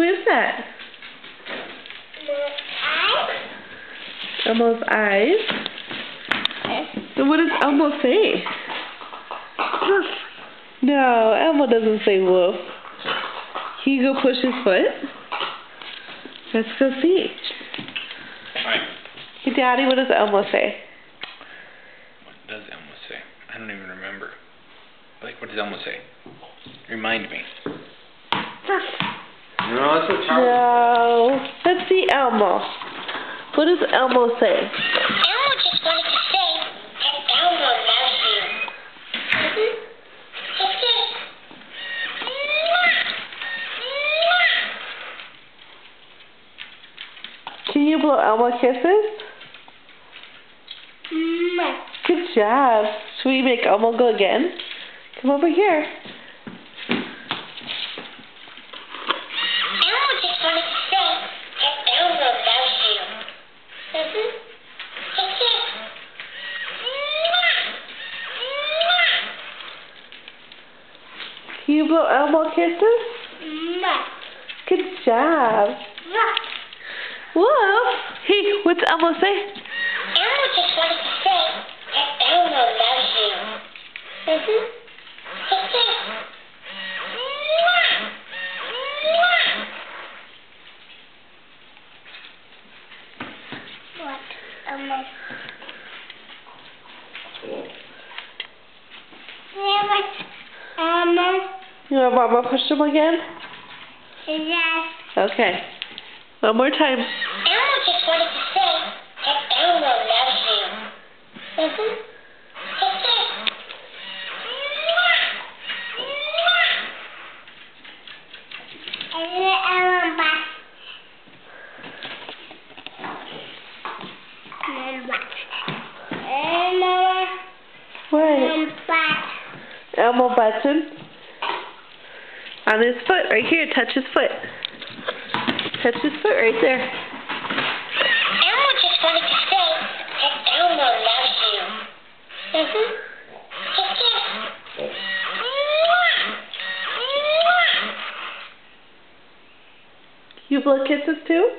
Who is that? Elmo's eyes. And what does Elmo say? Woof. No, Elmo doesn't say woof. Can you go push his foot? Let's go see. Alright. Hey, Daddy, what does Elmo say? What does Elmo say? I don't even remember. Like, what does Elmo say? Remind me. Woof. No, that's what Charlie. No. Let's see Elmo. What does Elmo say? Elmo just wanted to say that Elmo loves you. Just kiss. Can you blow Elmo kisses? Good job. Should we make Elmo go again? Come over here. Elmo just wanted to say that Elmo loves you. Just kiss. Can you blow Elmo kisses? Good job. Whoa. Hey, what's Elmo say? Elmo just wanted to say that Elmo loves you. Just kiss. What? Elmo. You want Mama push him again? Yes. Okay. One more time. Elmo just wanted to say that Elmo loves you. Just kiss. Elmo back. Elmo What? back. Elmo button. On his foot, right here. Touch his foot. Touch his foot right there. Elmo just wanted to say that Elmo loves you. Just kiss. You blow kisses too?